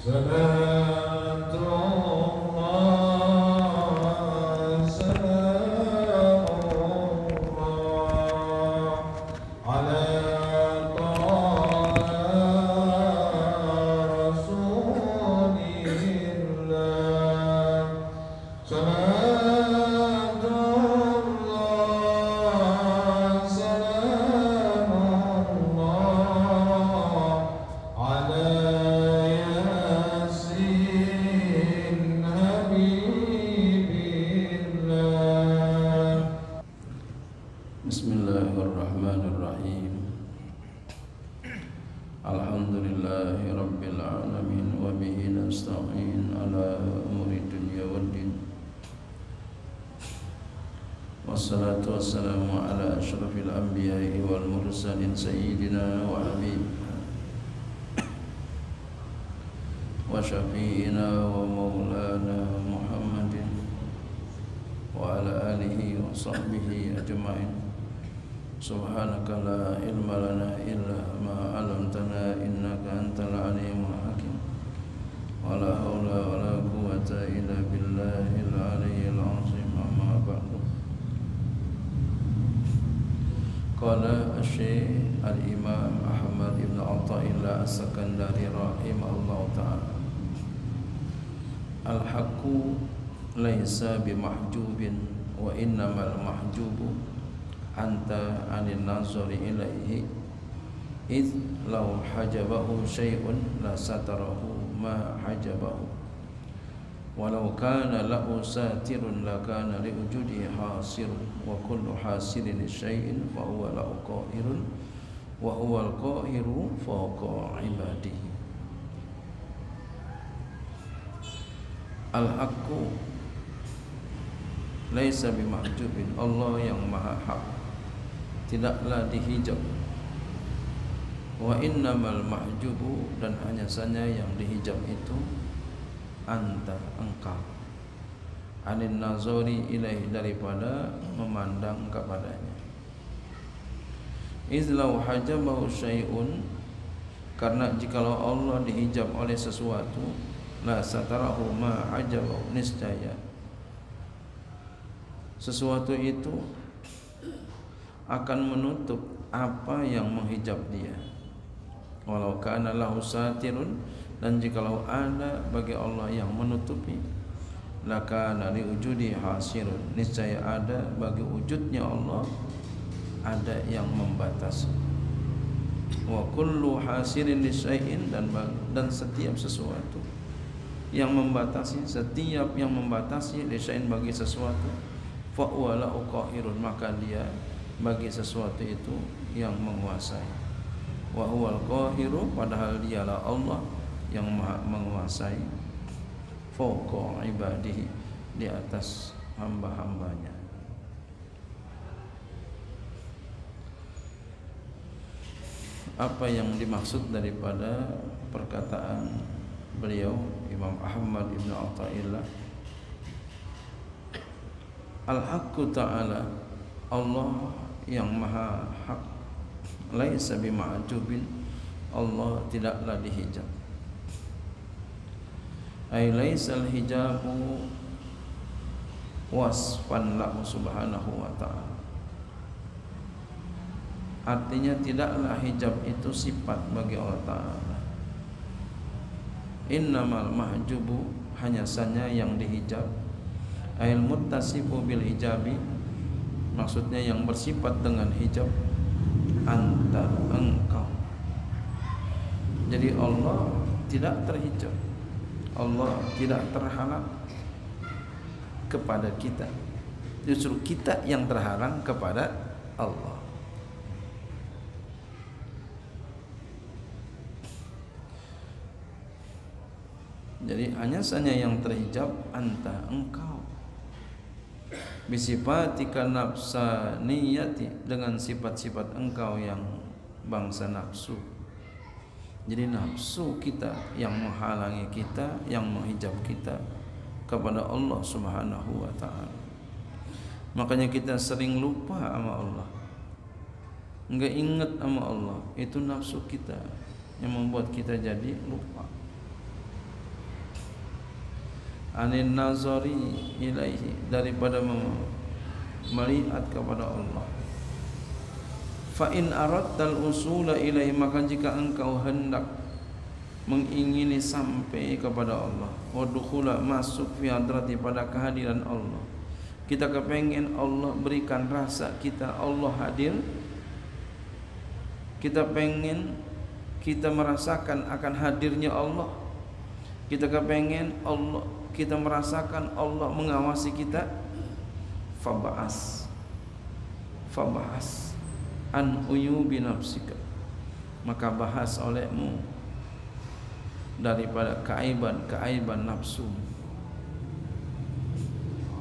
صلاة الله سلام الله على طه رسول الله صلاة الله سلام الله على Bismillahirrahmanirrahim. Alhamdulillahi rabbil alamin wa bihi nasta'in ala umuri dunya waddin. Wassalatu wassalamu ala asyrafil anbiya'i wal mursalin sayyidina wa habibina wa syafi'ina wa maulana Muhammadin wa ala alihi wa sahbihi ajma'in. Subhanaka la ilma lana illa ma 'allamtana innaka antal alimul hakim. Wa la haula wa la quwwata illa billahil aliyyil azim. Amma ba'du. Qala asy-Syaikh al-Imam Ahmad ibn Athaillah As-Sakandari rahimahullahu ta'ala, al-haqqu laisa bimahjubin wa innamal mahjubu anta anil nazari ilaihi id law hajabahu syai'un la satarahu ma hajabahu walau kana lahu satirun lakana li wujudi hasirun wa kullu hasirin syai'in fa huwa lahu qahirun wa huwa al-qahiru fawqa ibadihi. Al-haqqu laisa bimahjubin, Allah yang maha hak tidaklah dihijab. Wa innamal mahjubu, dan hanya saja yang dihijab itu anta, engkau, anin nazari ilaih, daripada memandang kepadanya. Izlau hajabahu syai'un, karena jikalau Allah dihijab oleh sesuatu, la satarahu ma hajabahu, niscaya sesuatu itu akan menutup apa yang menghijab dia. Walau kana lahu satirun, dan jikalau ada bagi Allah yang menutupi, lakana li wujudi hasirun, niscaya ada bagi wujudnya Allah ada yang membatasi. Wa kullu hasirin li syai'in, dan setiap sesuatu yang membatasi, setiap yang membatasi li syai'in, bagi sesuatu, fa huwa lahu qahirun, maka dia bagi sesuatu itu yang menguasai. Wa huwal qahiru, padahal dialah Allah yang maha menguasai, fawqa ibadihi, di atas hamba-hambanya. Apa yang dimaksud daripada perkataan beliau Imam Ahmad ibn Athaillah? Al-haqqu ta'ala, Allah yang maha hak, laisa bima'jubin, Allah tidaklah dihijab. Ay laisal hijabu wasfan lahu subhanahu wa ta'ala, artinya tidaklah hijab itu sifat bagi Allah Ta'ala. Innamal mahjubu, hanya saja yang dihijab, ayil muttasifu bil hijabi, maksudnya yang bersifat dengan hijab, anta, engkau. Jadi Allah tidak terhijab, Allah tidak terhalang kepada kita, justru kita yang terhalang kepada Allah. Jadi hanya saja yang terhijab anta, engkau, bisifatika nafsaniyati, dengan sifat-sifat engkau yang bangsa nafsu. Jadi nafsu kita yang menghalangi kita, yang menghijab kita kepada Allah Subhanahu wa ta'ala. Makanya kita sering lupa sama Allah, enggak ingat sama Allah. Itu nafsu kita yang membuat kita jadi lupa. anin nazari ilaihi, daripada melihat kepada Allah. Fa in aradtal usula ilaihi, maka jika engkau hendak mengingini sampai kepada Allah, wa dukhula, masuk fi hadrati, pada kehadiran Allah, kita kepengen Allah berikan rasa kita Allah hadir, kita pengen kita merasakan akan hadirnya Allah, kita kepengen Allah, kita merasakan Allah mengawasi kita, faba'as an uyubi nafsika, maka bahas olehmu daripada keaiban nafsu.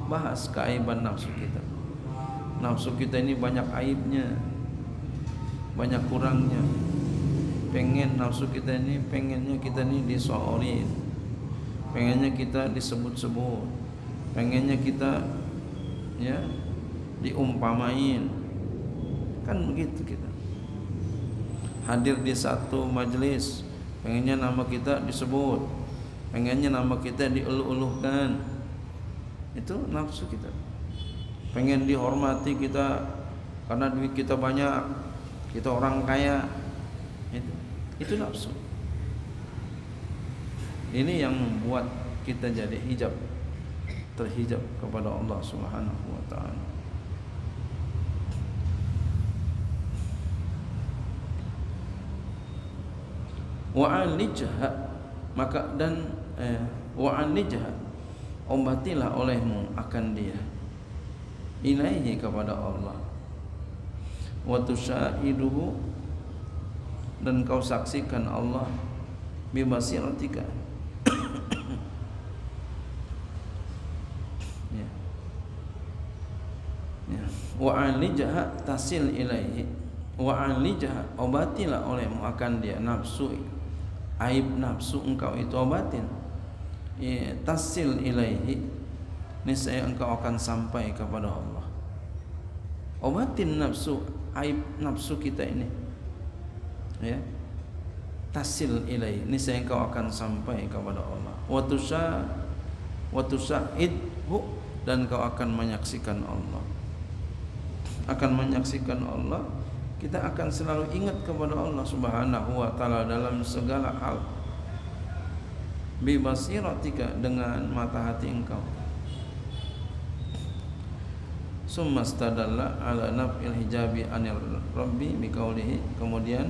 Bahas keaiban nafsu kita. Nafsu kita ini banyak aibnya, banyak kurangnya. Nafsu kita ini pengennya kita ini disoorin, pengennya kita disebut-sebut, pengennya kita ya diumpamain. Kan begitu kita. Hadir di satu majelis, pengennya nama kita disebut, pengennya nama kita diuluh-uluhkan. Itu nafsu kita. Pengen dihormati kita karena duit kita banyak, kita orang kaya. Itu nafsu. Ini yang membuat kita jadi hijab, terhijab kepada Allah Subhanahu wa taala. Wa'alijha, maka dan wa'alijha, obatilah olehmu akan dia, ilaihi, kepada Allah, wa tusaiduhu, dan kau saksikan Allah, bibasiratika, ya. Wa'alijha tasil ilaihi, wa'alijha, obatilah olehmu akan dia, nafsu, aib nafsu engkau itu obatin, ya, tasil ilaihi, niscaya engkau akan sampai kepada Allah. Obatin nafsu, aib nafsu kita ini, ya, tasil ilaihi, niscaya engkau akan sampai kepada Allah. Wa tusaidhu, dan kau akan menyaksikan Allah, akan menyaksikan Allah. Kita akan selalu ingat kepada Allah Subhanahu wa taala dalam segala hal. Bi basiratika, dengan mata hati engkau. Summa stadalla ala naf'il hijabi anir rabbi biqaulihi, kemudian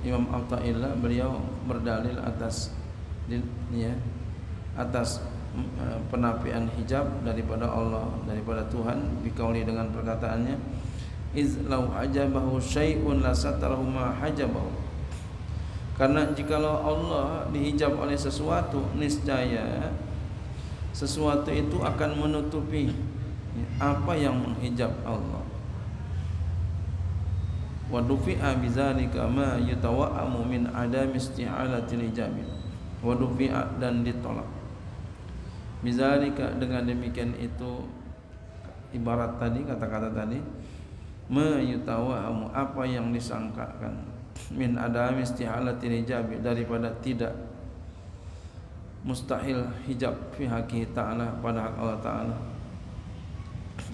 Imam Athaillah beliau berdalil atas ya, atas penafian hijab daripada Allah, daripada Tuhan, biqauli, dengan perkataannya, iz law hajabahu syai'un la satarahu ma hajabahu, karena jikalau Allah dihijab oleh sesuatu, niscaya sesuatu itu akan menutupi apa yang menghijab Allah. Wa dufi'a bidzalika ma yatawa'amu min adami isti'alatil hijabi, wa dufi'a, dan ditolak, bidzalika, dengan demikian itu, ibarat tadi, kata-kata tadi, mayutawamu, apa yang disangkakan, min adami istihalatil hijabi, daripada tidak mustahil hijab, fi haqi ta'ala, pada hak Allah ta'ala.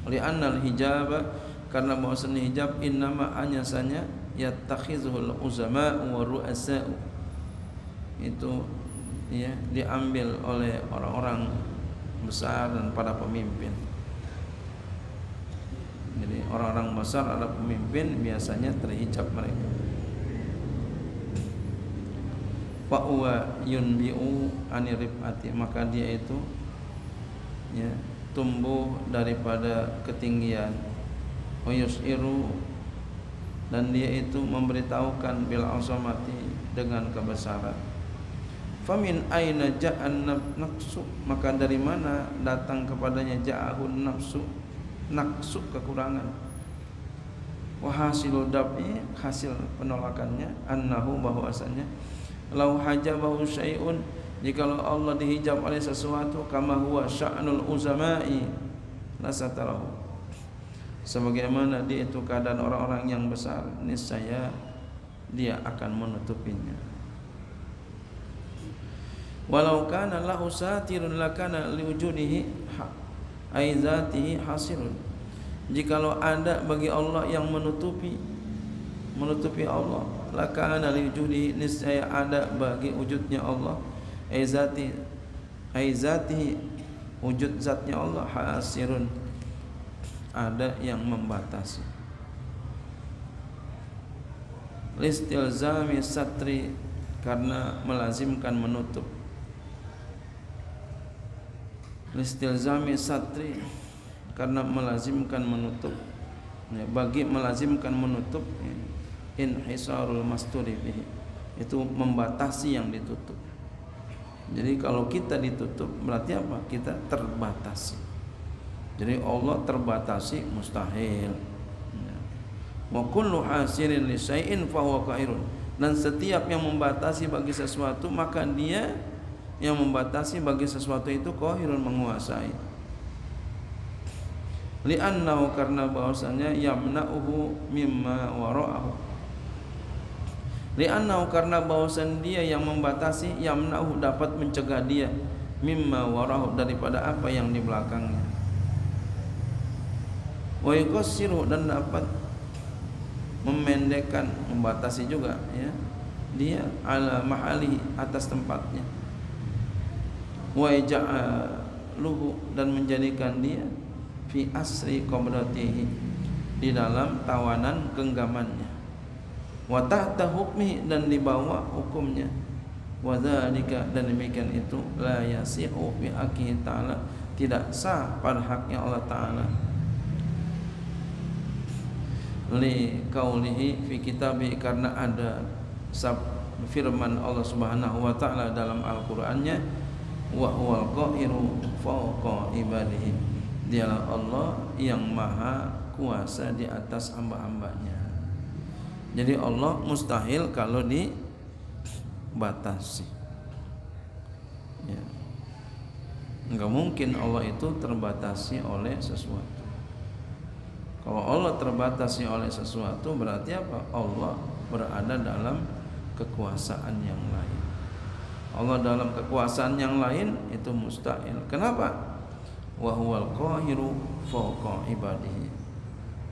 Li'annal hijaba, karena bahwasanya hijab innama, hanya saja, yattakhizul uzama'u wa ru'asa'u, itu ya diambil oleh orang-orang besar dan para pemimpin. Jadi orang-orang besar ada pemimpin, biasanya terhijab mereka. Wa huwa yunbi'u anirifati, maka dia itu ya tumbuh daripada ketinggian. Wa yus'iru, dan dia itu memberitahukan bil azamati, dengan kebesaran. Famin aina ja'an nafsu, maka dari mana datang kepadanya ja'ahun nafsu, naqsu, kekurangan. Wa hasilul dab'i, hasil penolakannya, annahu, bahwasanya, lau hajabahu syai'un, jikalau Allah dihijab oleh sesuatu, kama huwa sya'nul uzama'i la satarahu, sebagaimana dia itu keadaan orang-orang yang besar, niscaya dia akan menutupinya. Walau kana lahu satirun lakana liwujudihi ai zatihi hasirun. Jikalau ada bagi Allah yang menutupi Allah, lakana liwujudihi, niscaya ada bagi wujudnya Allah, ai zatihi wujud zatnya Allah, hasirun, ada yang membatasi. Listilzami satri, karena melazimkan menutup. Listilzami satri, karena melazimkan menutup, ya, bagi melazimkan menutup, ya, inhisarul masturi bihi, itu membatasi yang ditutup. Jadi kalau kita ditutup berarti apa? Kita terbatasi. Jadi Allah terbatasi mustahil. Wa kullu hasirin li syai'in fa huwa qairun. Dan setiap yang membatasi bagi sesuatu, maka dia yang membatasi bagi sesuatu itu qahirun, menguasai. Li'annahu, karena bahwasanya yamna'uhu mimma wara'ahu. Li'annahu, karena bahwasan dia yang membatasi, yamna'uhu, dapat mencegah dia, mimma wara'ahu, daripada apa yang di belakangnya. Wa yuqassiru, dan dapat memendekkan, membatasi juga, ya, dia ala mahali, atas tempatnya. Wa ja'aluhu, dan menjadikan dia fi asri qabratihi, di dalam tawanan genggamannya. Wa tahta hukmi, dan di bawah hukumnya. Wa dzalika, dan demikian itu la yasihu bi haqqi ta'ala, tidak sah pada haknya Allah Ta'ala. Li qaulihi fi kitabi, karena ada firman Allah Subhanahu wa taala dalam Al-Qur'annya, wa huwal qahiru fawqa ibadihi, dialah Allah yang maha kuasa di atas hamba-hambanya. Jadi Allah mustahil kalau dibatasi, ya. Enggak mungkin Allah itu terbatasi oleh sesuatu. Kalau Allah terbatasi oleh sesuatu, berarti apa? Allah berada dalam kekuasaan yang lain. Allah dalam kekuasaan yang lain itu mustahil. Kenapa? Wa huwal qahiru fawqa ibadihi,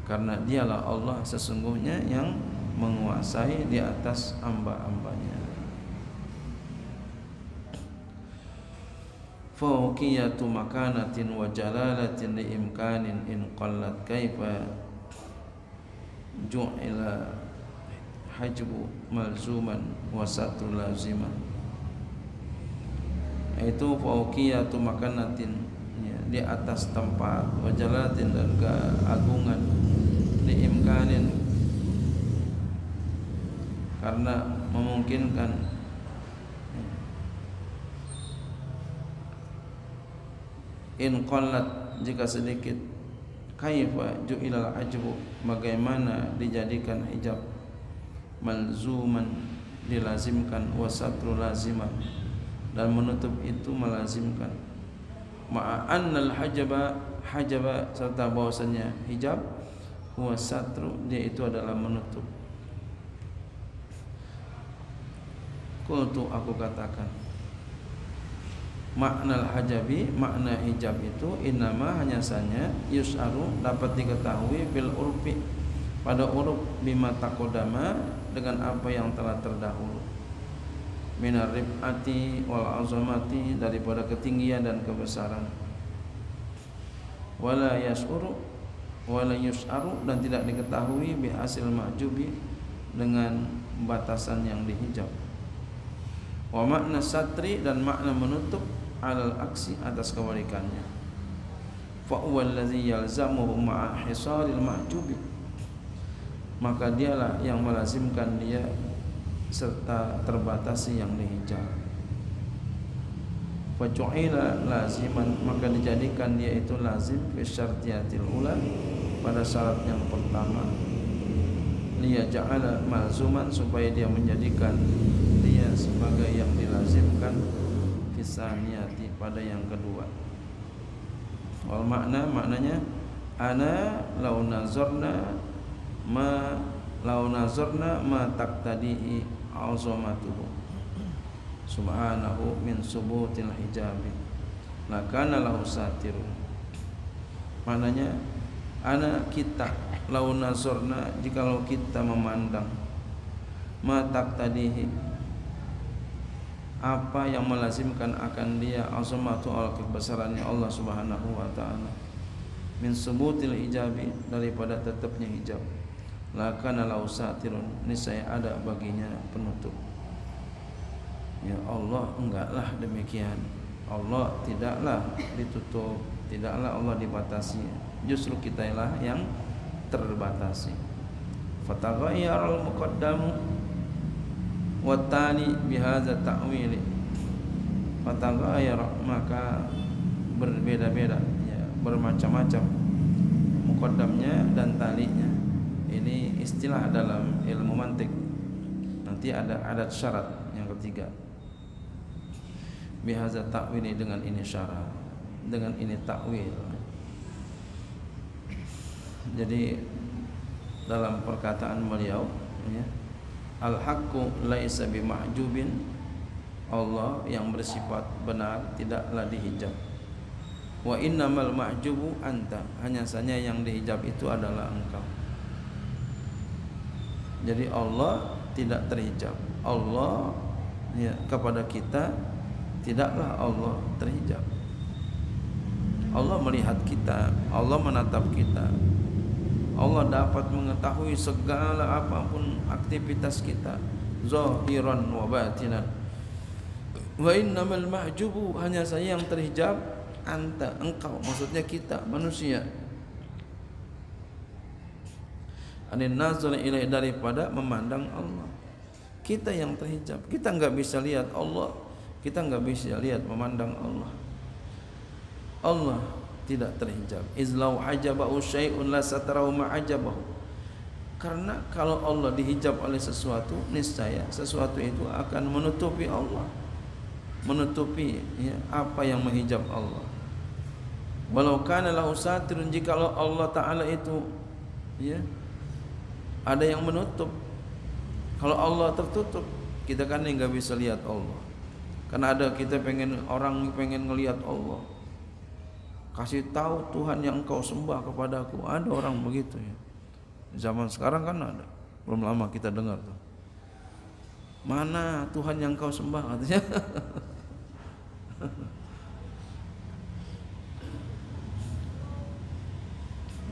karena dialah Allah sesungguhnya yang menguasai di atas hamba-hambanya. Fawqiyatu makanatin wa jalalatin li imkanin in qallat kaifa ju'ila hajbu malzuman wa satru laziman. Itu fawqiyatu makanatin, ya, di atas tempat, wa jalalatin, dan keagungan, li imkanin, karena memungkinkan, in qallat, jika sedikit, kaifa ju'ilal ajbu, bagaimana dijadikan hijab, malzuman, dilazimkan, wasatru laziman, dan menutup itu melazimkan, ma'annal hajaba, serta bahwasanya hijab, wasatru, dia itu adalah menutup. Qultu, aku katakan, makna hajabi, makna hijab itu innama, hanya saja, yus'aru, dapat diketahui, bil urfi, pada uruf, bima taqaddama, dengan apa yang telah terdahulu, minar rif'ati wal azamati, daripada ketinggian dan kebesaran, wala yas'uru wala yus'aru, dan tidak diketahui bi hasil mahjubi, dengan batasan yang dihijab. Wa makna satri, dan makna menutup, alal aksi, atas kebalikannya. Fa huwal ladzi yalzamuhu ma'a hisaril mahjubi, maka dialah yang melazimkan dia serta terbatasi yang dihijab. Fa ju'ila laziman, maka dijadikan dia itu lazim fi syartiyatil ula, pada syarat yang pertama, liya ja'ala malzuman, supaya dia menjadikan dia sebagai yang dilazimkan, fisaniyati, pada yang kedua. Wal makna, maknanya, ana law nazarna ma taqtadihi azamatuhu, subhanahu min subutil hijabi lakana lahu satirun. Maknanya anak kita lau nazarna, jikalau kita memandang matak tadihi apa yang melazimkan akan dia azamatu al kebesarannya Allah Subhanahu wa taala min subutil hijabi daripada tetapnya hijab lakana lahu satirun, niscaya ada baginya penutup. Ya Allah, enggaklah demikian. Allah tidaklah ditutup, tidaklah Allah dibatasi. Justru kitalah yang terbatasi. Fataghayyara al-muqaddamu wa tali bihadza ta'wili. Fataghayyara, maka berbeda-beda, ya, bermacam-macam muqaddamnya dan talinya. Ini istilah dalam ilmu mantik. Nanti ada adat syarat yang ketiga. Bihadza ta'wili, dengan ini syarat, dengan ini takwil. Jadi dalam perkataan beliau, ya, al-haqqu laisa bimahjubin, Allah yang bersifat benar tidaklah dihijab. Wa innamal mahjubu anta, hanya saja yang dihijab itu adalah engkau. Jadi Allah tidak terhijab. Allah, ya, kepada kita tidaklah Allah terhijab. Allah melihat kita, Allah menatap kita. Allah dapat mengetahui segala apapun aktivitas kita, zahiran wa batinan. Wa innamal mahjubu, hanya saja yang terhijab anta, engkau, maksudnya kita manusia. Anin nazar ilaih, daripada memandang Allah. Kita yang terhijab, kita enggak bisa lihat Allah, kita enggak bisa lihat memandang Allah. Allah tidak terhijab. Izlau hajabahu syai'un la satarahu ma'ajabahu. Karena kalau Allah dihijab oleh sesuatu, niscaya sesuatu itu akan menutupi Allah, menutupi, ya, apa yang menghijab Allah. Walau kana lahu satirun, jikalau Allah Ta'ala itu, ya, ada yang menutup. Kalau Allah tertutup, kita kan enggak bisa lihat Allah. Karena ada kita orang pengen ngelihat Allah, kasih tahu Tuhan yang engkau sembah kepadaku. Ada orang begitu, ya. Zaman sekarang kan ada. Belum lama kita dengar tuh. Mana Tuhan yang engkau sembah, katanya.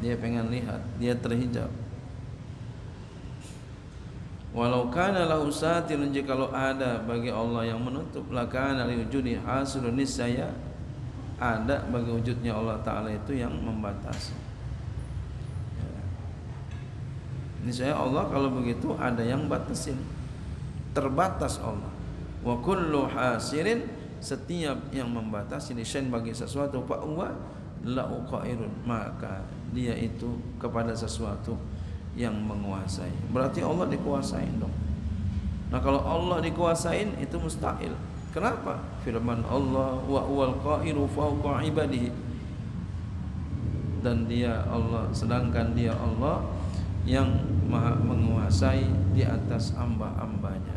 Dia pengen lihat, dia terhijab. Walau kana lahu satirun, jikalau ada bagi Allah yang menutup, lakana liwujudi hasilun, niscaya ada bagi wujudnya Allah Ta'ala itu yang membatasi. Niscaya Allah kalau begitu ada yang batasin, terbatas Allah. Wa kullu hasirin, setiap yang membatasi lisan bagi sesuatu, fa huwa lahu qairun, maka dia itu kepada sesuatu yang menguasai. Berarti Allah dikuasain dong. Nah, kalau Allah dikuasain itu mustahil. Kenapa? Firman Allah, wa huwal qairu fawqa ibadihi, dan dia Allah, sedangkan dia Allah yang maha menguasai di atas hamba-hambanya.